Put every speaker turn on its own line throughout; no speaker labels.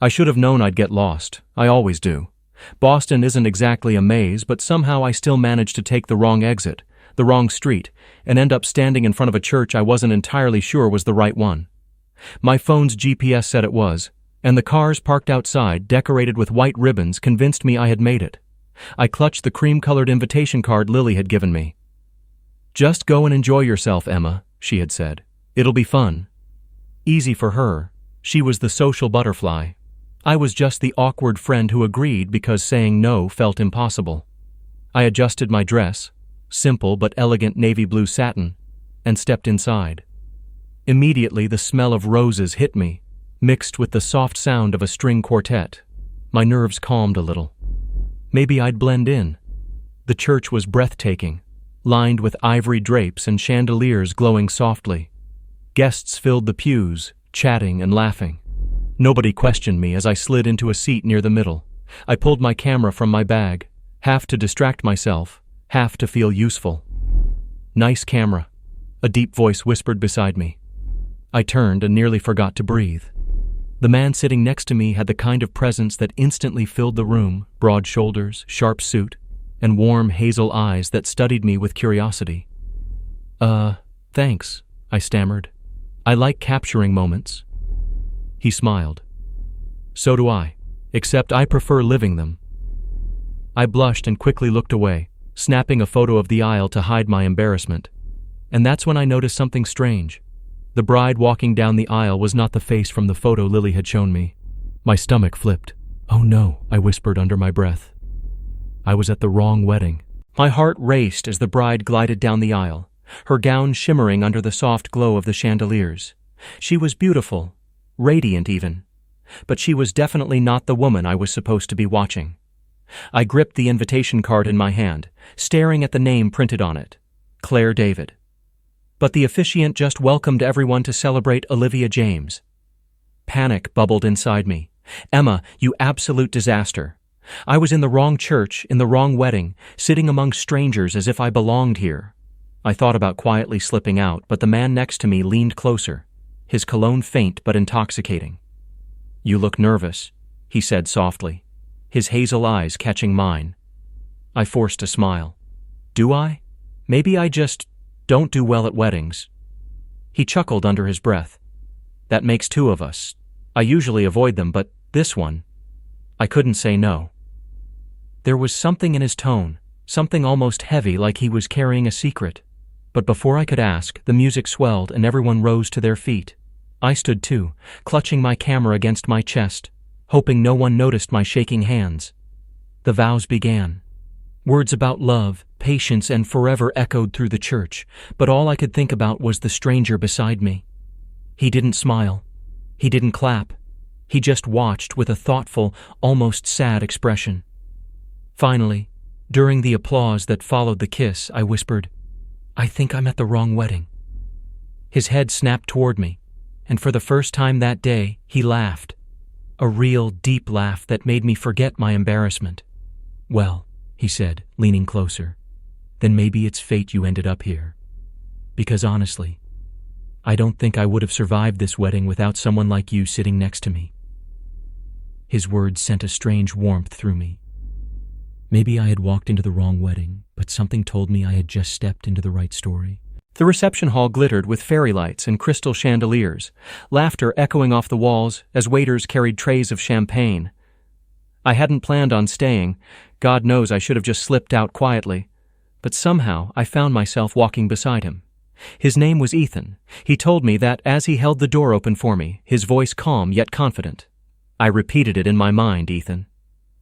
I should have known I'd get lost. I always do. Boston isn't exactly a maze, but somehow I still managed to take the wrong exit, the wrong street, and end up standing in front of a church I wasn't entirely sure was the right one. My phone's GPS said it was, and the cars parked outside, decorated with white ribbons, convinced me I had made it. I clutched the cream-colored invitation card Lily had given me. "Just go and enjoy yourself, Emma," she had said. "It'll be fun." Easy for her. She was the social butterfly. I was just the awkward friend who agreed because saying no felt impossible. I adjusted my dress, simple but elegant navy blue satin, and stepped inside. Immediately the smell of roses hit me, mixed with the soft sound of a string quartet. My nerves calmed a little. Maybe I'd blend in. The church was breathtaking, lined with ivory drapes and chandeliers glowing softly. Guests filled the pews, chatting and laughing. Nobody questioned me as I slid into a seat near the middle. I pulled my camera from my bag, half to distract myself, half to feel useful. "Nice camera," a deep voice whispered beside me. I turned and nearly forgot to breathe. The man sitting next to me had the kind of presence that instantly filled the room, broad shoulders, sharp suit, and warm hazel eyes that studied me with curiosity. Thanks," I stammered. "I like capturing moments." He smiled. "So do I, except I prefer living them." I blushed and quickly looked away, snapping a photo of the aisle to hide my embarrassment. And that's when I noticed something strange. The bride walking down the aisle was not the face from the photo Lily had shown me. My stomach flipped. "Oh no," I whispered under my breath. I was at the wrong wedding. My heart raced as the bride glided down the aisle, her gown shimmering under the soft glow of the chandeliers. She was beautiful, radiant even, but she was definitely not the woman I was supposed to be watching. I gripped the invitation card in my hand, staring at the name printed on it, Claire David. But the officiant just welcomed everyone to celebrate Olivia James. Panic bubbled inside me. "Emma, you absolute disaster. I was in the wrong church, in the wrong wedding, sitting among strangers as if I belonged here." I thought about quietly slipping out, but the man next to me leaned closer, his cologne faint but intoxicating. "You look nervous," he said softly, his hazel eyes catching mine. I forced a smile. "Do I? Maybe I just don't do well at weddings." He chuckled under his breath. "That makes two of us. I usually avoid them, but this one..." I couldn't say no. There was something in his tone, something almost heavy, like he was carrying a secret. But before I could ask, the music swelled and everyone rose to their feet. I stood too, clutching my camera against my chest, hoping no one noticed my shaking hands. The vows began. Words about love, patience, and forever echoed through the church, but all I could think about was the stranger beside me. He didn't smile. He didn't clap. He just watched with a thoughtful, almost sad expression. Finally, during the applause that followed the kiss, I whispered, "I think I'm at the wrong wedding." His head snapped toward me, and for the first time that day, he laughed. A real, deep laugh that made me forget my embarrassment. "Well," he said, leaning closer, "then maybe it's fate you ended up here. Because honestly, I don't think I would have survived this wedding without someone like you sitting next to me." His words sent a strange warmth through me. Maybe I had walked into the wrong wedding, but something told me I had just stepped into the right story. The reception hall glittered with fairy lights and crystal chandeliers, laughter echoing off the walls as waiters carried trays of champagne. I hadn't planned on staying. God knows I should have just slipped out quietly. But somehow I found myself walking beside him. His name was Ethan. He told me that as he held the door open for me, his voice calm yet confident. I repeated it in my mind, Ethan.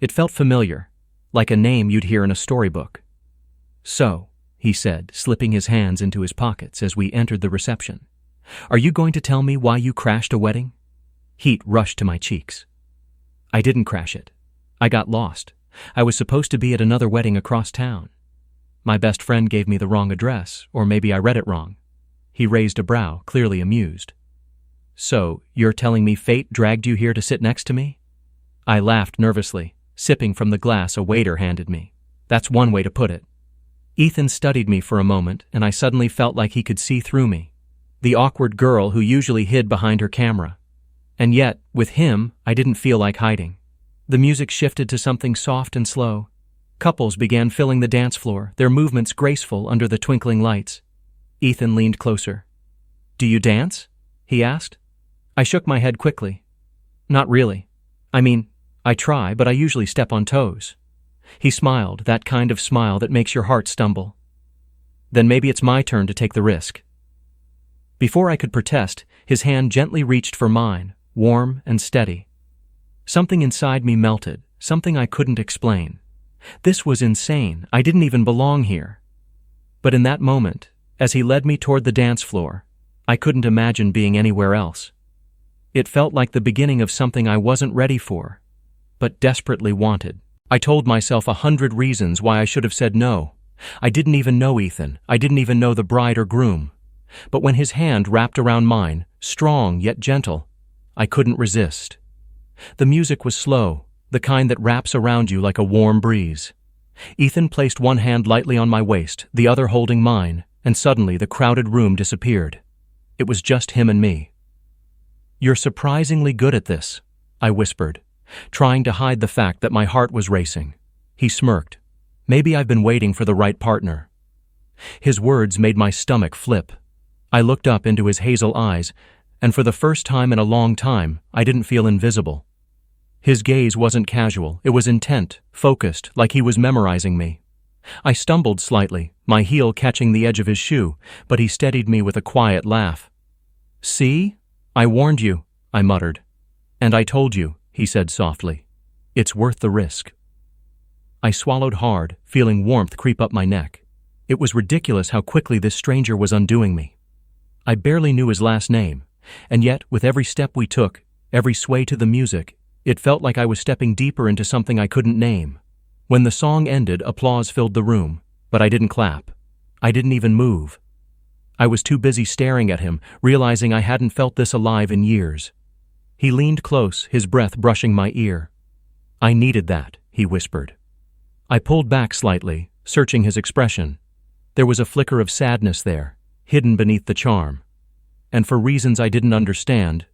It felt familiar, like a name you'd hear in a storybook. "So," he said, slipping his hands into his pockets as we entered the reception, "are you going to tell me why you crashed a wedding?" Heat rushed to my cheeks. I didn't crash it. I got lost. I was supposed to be at another wedding across town. My best friend gave me the wrong address, or maybe I read it wrong. He raised a brow, clearly amused. "So, you're telling me fate dragged you here to sit next to me?" I laughed nervously, sipping from the glass a waiter handed me. That's one way to put it. Ethan studied me for a moment, and I suddenly felt like he could see through me, the awkward girl who usually hid behind her camera. And yet, with him, I didn't feel like hiding. The music shifted to something soft and slow. Couples began filling the dance floor, their movements graceful under the twinkling lights. Ethan leaned closer. "Do you dance?" he asked. I shook my head quickly. "Not really. I mean, I try, but I usually step on toes." He smiled, that kind of smile that makes your heart stumble. "Then maybe it's my turn to take the risk." Before I could protest, his hand gently reached for mine, warm and steady. Something inside me melted, something I couldn't explain. This was insane. I didn't even belong here. But in that moment, as he led me toward the dance floor, I couldn't imagine being anywhere else. It felt like the beginning of something I wasn't ready for, but desperately wanted. I told myself 100 reasons why I should have said no. I didn't even know Ethan. I didn't even know the bride or groom. But when his hand wrapped around mine, strong yet gentle, I couldn't resist. The music was slow, the kind that wraps around you like a warm breeze. Ethan placed one hand lightly on my waist, the other holding mine, and suddenly the crowded room disappeared. It was just him and me. "You're surprisingly good at this," I whispered, trying to hide the fact that my heart was racing. He smirked. "Maybe I've been waiting for the right partner." His words made my stomach flip. I looked up into his hazel eyes, and for the first time in a long time, I didn't feel invisible. His gaze wasn't casual, it was intent, focused, like he was memorizing me. I stumbled slightly, my heel catching the edge of his shoe, but he steadied me with a quiet laugh. "See? I warned you," I muttered. "And I told you," he said softly. "It's worth the risk." I swallowed hard, feeling warmth creep up my neck. It was ridiculous how quickly this stranger was undoing me. I barely knew his last name, and yet, with every step we took, every sway to the music, it felt like I was stepping deeper into something I couldn't name. When the song ended, applause filled the room, but I didn't clap. I didn't even move. I was too busy staring at him, realizing I hadn't felt this alive in years. He leaned close, his breath brushing my ear. "I needed that," he whispered. I pulled back slightly, searching his expression. There was a flicker of sadness there, hidden beneath the charm. And for reasons I didn't understand,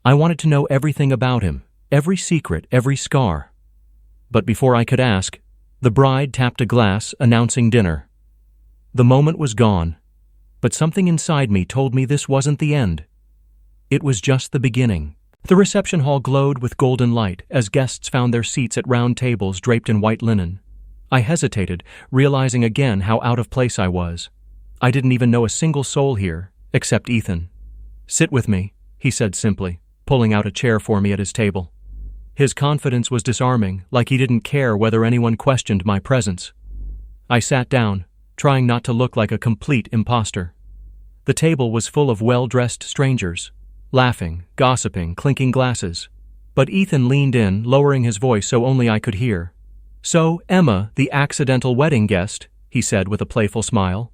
I wanted to know everything about him, every secret, every scar. But before I could ask, the bride tapped a glass, announcing dinner. The moment was gone, but something inside me told me this wasn't the end. It was just the beginning. The reception hall glowed with golden light as guests found their seats at round tables draped in white linen. I hesitated, realizing again how out of place I was. I didn't even know a single soul here, except Ethan. "Sit with me," he said simply, pulling out a chair for me at his table. His confidence was disarming, like he didn't care whether anyone questioned my presence. I sat down, trying not to look like a complete imposter. The table was full of well-dressed strangers, laughing, gossiping, clinking glasses. But Ethan leaned in, lowering his voice so only I could hear. "So, Emma, the accidental wedding guest," he said with a playful smile.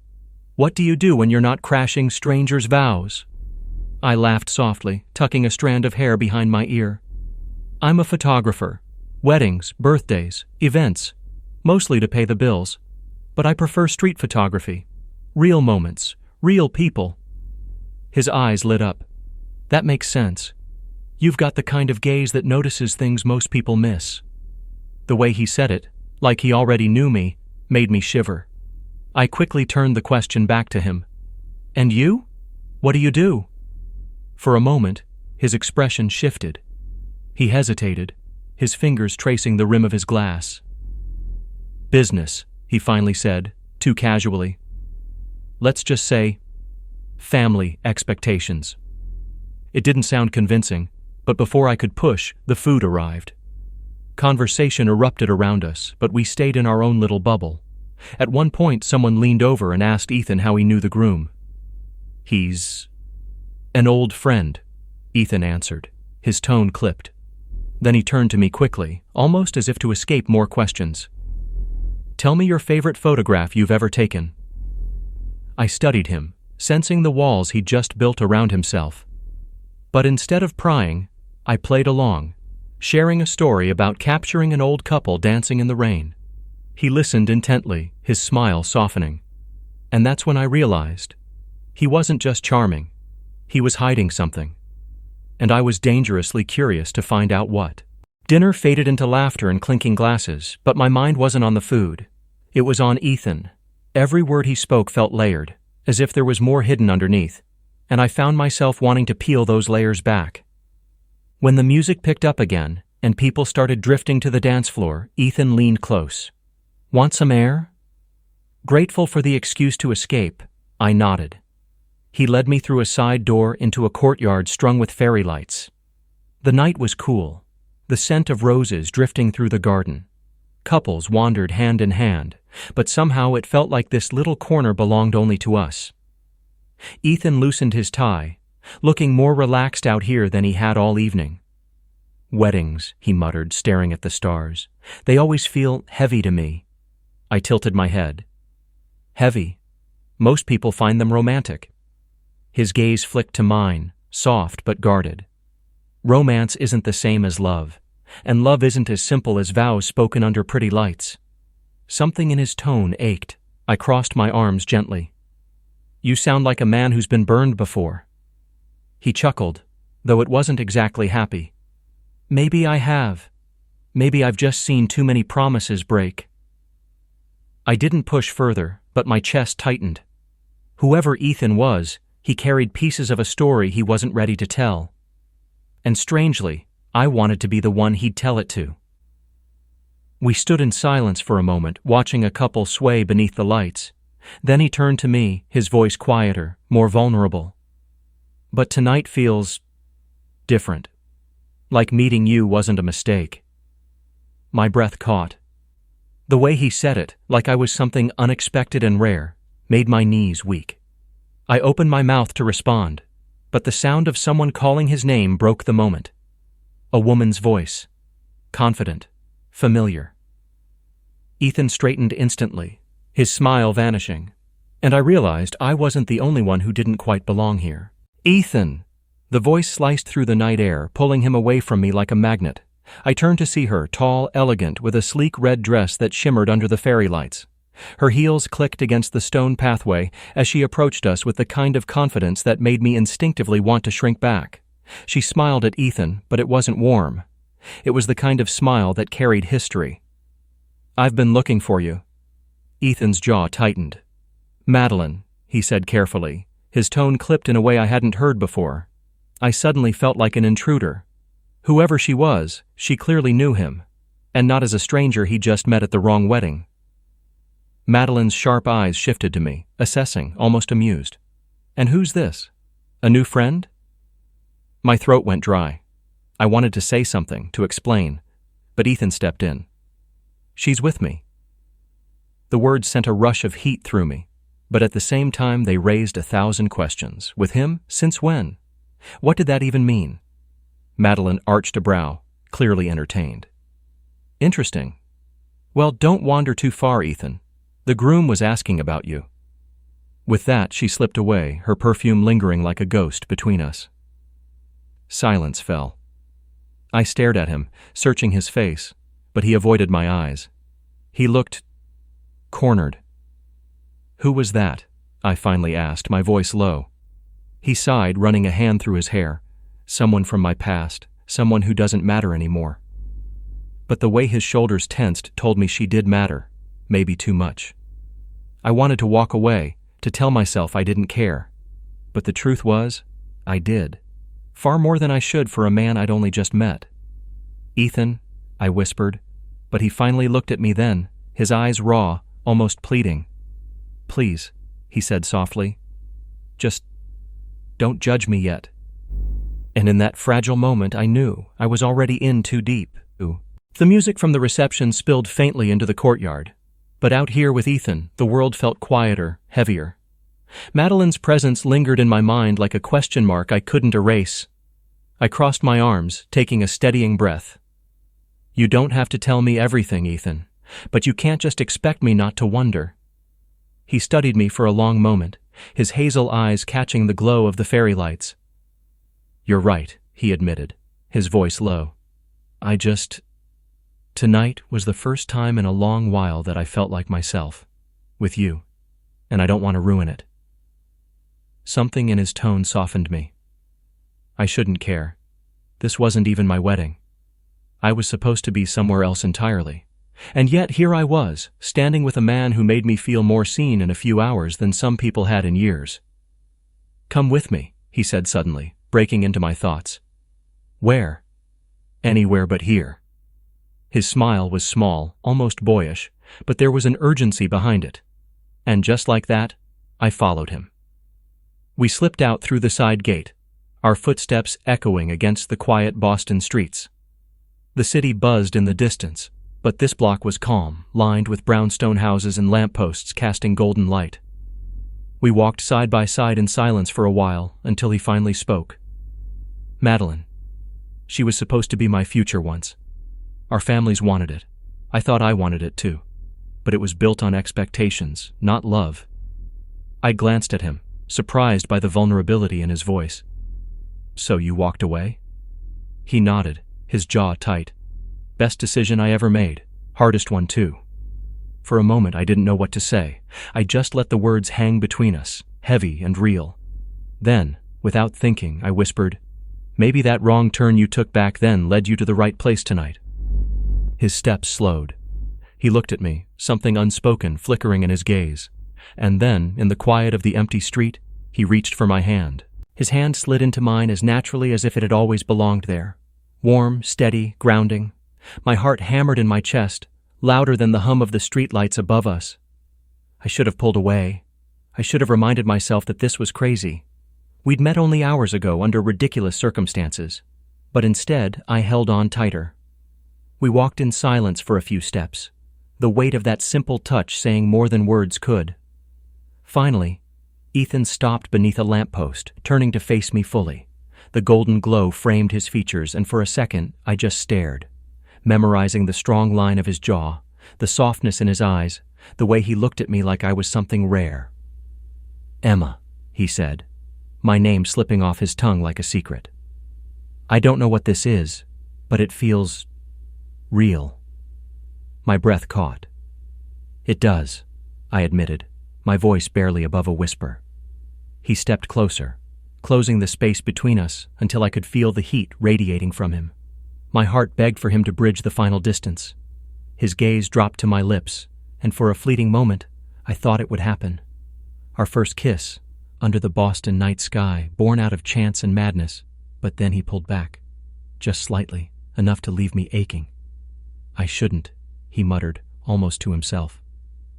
"What do you do when you're not crashing strangers' vows?" I laughed softly, tucking a strand of hair behind my ear. "I'm a photographer. Weddings, birthdays, events. Mostly to pay the bills. But I prefer street photography. Real moments, real people." His eyes lit up. "That makes sense. You've got the kind of gaze that notices things most people miss." The way he said it, like he already knew me, made me shiver. I quickly turned the question back to him. "And you? What do you do?" For a moment, his expression shifted. He hesitated, his fingers tracing the rim of his glass. "Business," he finally said, too casually. "Let's just say, family expectations." It didn't sound convincing, but before I could push, the food arrived. Conversation erupted around us, but we stayed in our own little bubble. At one point, someone leaned over and asked Ethan how he knew the groom. "He's an old friend," Ethan answered, his tone clipped. Then he turned to me quickly, almost as if to escape more questions. "Tell me your favorite photograph you've ever taken." I studied him, sensing the walls he'd just built around himself. But instead of prying, I played along, sharing a story about capturing an old couple dancing in the rain. He listened intently, his smile softening. And that's when I realized he wasn't just charming. He was hiding something. and I was dangerously curious to find out what. Dinner faded into laughter and clinking glasses, but my mind wasn't on the food. It was on Ethan. Every word he spoke felt layered, as if there was more hidden underneath, and I found myself wanting to peel those layers back. When the music picked up again, and people started drifting to the dance floor, Ethan leaned close. "Want some air?" Grateful for the excuse to escape, I nodded. He led me through a side door into a courtyard strung with fairy lights. The night was cool, the scent of roses drifting through the garden. Couples wandered hand in hand, but somehow it felt like this little corner belonged only to us. Ethan loosened his tie, looking more relaxed out here than he had all evening. "Weddings," he muttered, staring at the stars. "They always feel heavy to me." I tilted my head. "Heavy? Most people find them romantic." His gaze flicked to mine, soft but guarded. "Romance isn't the same as love, and love isn't as simple as vows spoken under pretty lights." Something in his tone ached. I crossed my arms gently. "You sound like a man who's been burned before." He chuckled, though it wasn't exactly happy. "Maybe I have. Maybe I've just seen too many promises break." I didn't push further, but my chest tightened. Whoever Ethan was, he carried pieces of a story he wasn't ready to tell. And strangely, I wanted to be the one he'd tell it to. We stood in silence for a moment, watching a couple sway beneath the lights. Then he turned to me, his voice quieter, more vulnerable. "But tonight feels different. Like meeting you wasn't a mistake." My breath caught. The way he said it, like I was something unexpected and rare, made my knees weak. I opened my mouth to respond, but the sound of someone calling his name broke the moment. A woman's voice. Confident. Familiar. Ethan straightened instantly, his smile vanishing, and I realized I wasn't the only one who didn't quite belong here. "Ethan!" The voice sliced through the night air, pulling him away from me like a magnet. I turned to see her, tall, elegant, with a sleek red dress that shimmered under the fairy lights. Her heels clicked against the stone pathway as she approached us with the kind of confidence that made me instinctively want to shrink back. She smiled at Ethan, but it wasn't warm. It was the kind of smile that carried history. "I've been looking for you." Ethan's jaw tightened. "Madeline," he said carefully. His tone clipped in a way I hadn't heard before. I suddenly felt like an intruder. Whoever she was, she clearly knew him, and not as a stranger he just met at the wrong wedding. Madeline's sharp eyes shifted to me, assessing, almost amused. "And who's this? A new friend?" My throat went dry. I wanted to say something, to explain, but Ethan stepped in. "She's with me." The words sent a rush of heat through me, but at the same time they raised 1,000 questions. With him? Since when? What did that even mean? Madeline arched a brow, clearly entertained. "Interesting. Well, don't wander too far, Ethan. The groom was asking about you." With that, she slipped away, her perfume lingering like a ghost between us. Silence fell. I stared at him, searching his face, but he avoided my eyes. He looked cornered. "Who was that?" I finally asked, my voice low. He sighed, running a hand through his hair. "Someone from my past, someone who doesn't matter anymore." But the way his shoulders tensed told me she did matter, maybe too much. I wanted to walk away, to tell myself I didn't care. But the truth was, I did. Far more than I should for a man I'd only just met. "Ethan," I whispered, but he finally looked at me then, his eyes raw, almost pleading. "Please," he said softly. "Just don't judge me yet." And in that fragile moment I knew I was already in too deep. The music from the reception spilled faintly into the courtyard, but out here with Ethan, the world felt quieter, heavier. Madeline's presence lingered in my mind like a question mark I couldn't erase. I crossed my arms, taking a steadying breath. "You don't have to tell me everything, Ethan, but you can't just expect me not to wonder." He studied me for a long moment, his hazel eyes catching the glow of the fairy lights. "You're right," he admitted, his voice low. Tonight was the first time in a long while that I felt like myself, with you, and I don't want to ruin it." Something in his tone softened me. I shouldn't care. This wasn't even my wedding. I was supposed to be somewhere else entirely. And yet here I was, standing with a man who made me feel more seen in a few hours than some people had in years. "Come with me," he said suddenly, breaking into my thoughts. "Where?" "Anywhere but here." His smile was small, almost boyish, but there was an urgency behind it. And just like that, I followed him. We slipped out through the side gate, our footsteps echoing against the quiet Boston streets. The city buzzed in the distance, but this block was calm, lined with brownstone houses and lampposts casting golden light. We walked side by side in silence for a while until he finally spoke. "Madeline. She was supposed to be my future once. Our families wanted it. I thought I wanted it too. But it was built on expectations, not love." I glanced at him, surprised by the vulnerability in his voice. "So you walked away?" He nodded, his jaw tight. "Best decision I ever made. Hardest one too." For a moment I didn't know what to say. I just let the words hang between us, heavy and real. Then, without thinking, I whispered, "Maybe that wrong turn you took back then led you to the right place tonight." His steps slowed. He looked at me, something unspoken flickering in his gaze. And then, in the quiet of the empty street, he reached for my hand. His hand slid into mine as naturally as if it had always belonged there. Warm, steady, grounding. My heart hammered in my chest, louder than the hum of the streetlights above us. I should have pulled away. I should have reminded myself that this was crazy. We'd met only hours ago under ridiculous circumstances. But instead, I held on tighter. We walked in silence for a few steps, the weight of that simple touch saying more than words could. Finally, Ethan stopped beneath a lamppost, turning to face me fully. The golden glow framed his features, and for a second I just stared, memorizing the strong line of his jaw, the softness in his eyes, the way he looked at me like I was something rare. "Emma," he said, my name slipping off his tongue like a secret. "I don't know what this is, but it feels real." My breath caught. "It does," I admitted, my voice barely above a whisper. He stepped closer, closing the space between us until I could feel the heat radiating from him. My heart begged for him to bridge the final distance. His gaze dropped to my lips, and for a fleeting moment, I thought it would happen. Our first kiss, under the Boston night sky, born out of chance and madness, but then he pulled back, just slightly, enough to leave me aching. "I shouldn't," he muttered, almost to himself.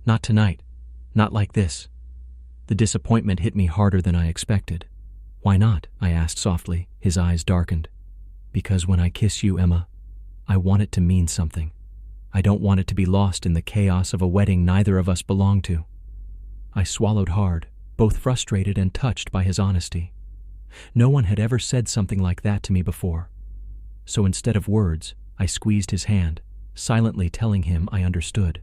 "Not tonight. Not like this." The disappointment hit me harder than I expected. "Why not?" I asked softly, his eyes darkened. "Because when I kiss you, Emma, I want it to mean something. I don't want it to be lost in the chaos of a wedding neither of us belong to." I swallowed hard, both frustrated and touched by his honesty. No one had ever said something like that to me before. So instead of words, I squeezed his hand, silently telling him I understood.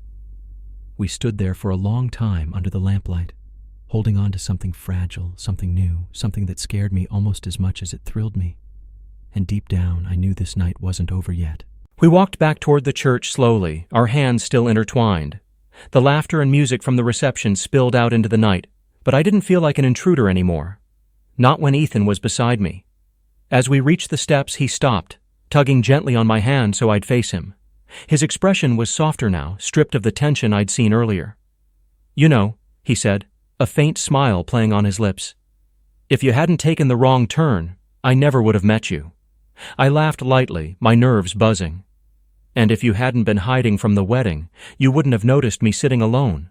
We stood there for a long time under the lamplight, holding on to something fragile, something new, something that scared me almost as much as it thrilled me. And deep down, I knew this night wasn't over yet. We walked back toward the church slowly, our hands still intertwined. The laughter and music from the reception spilled out into the night, but I didn't feel like an intruder anymore. Not when Ethan was beside me. As we reached the steps, he stopped, tugging gently on my hand so I'd face him. His expression was softer now, stripped of the tension I'd seen earlier. "You know," he said, a faint smile playing on his lips, "if you hadn't taken the wrong turn, I never would have met you." I laughed lightly, my nerves buzzing. "And if you hadn't been hiding from the wedding, you wouldn't have noticed me sitting alone."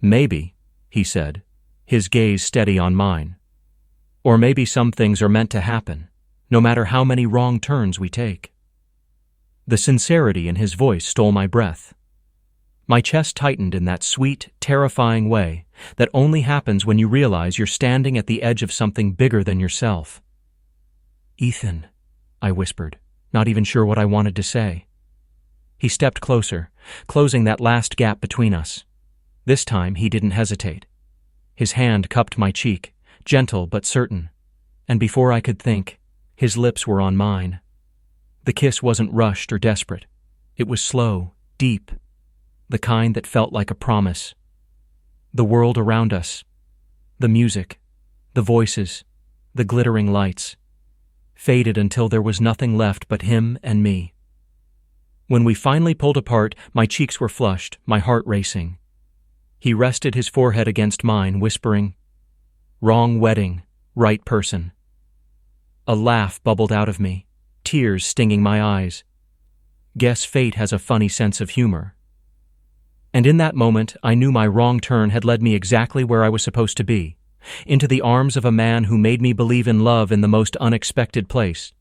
"Maybe," he said, his gaze steady on mine. "Or maybe some things are meant to happen, no matter how many wrong turns we take." The sincerity in his voice stole my breath. My chest tightened in that sweet, terrifying way that only happens when you realize you're standing at the edge of something bigger than yourself. "Ethan," I whispered, not even sure what I wanted to say. He stepped closer, closing that last gap between us. This time he didn't hesitate. His hand cupped my cheek, gentle but certain, and before I could think, his lips were on mine. The kiss wasn't rushed or desperate. It was slow, deep, the kind that felt like a promise. The world around us, the music, the voices, the glittering lights, faded until there was nothing left but him and me. When we finally pulled apart, my cheeks were flushed, my heart racing. He rested his forehead against mine, whispering, "Wrong wedding, right person." A laugh bubbled out of me, tears stinging my eyes. Guess fate has a funny sense of humor. And in that moment, I knew my wrong turn had led me exactly where I was supposed to be, into the arms of a man who made me believe in love in the most unexpected place.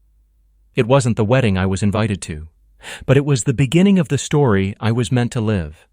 It wasn't the wedding I was invited to, but it was the beginning of the story I was meant to live.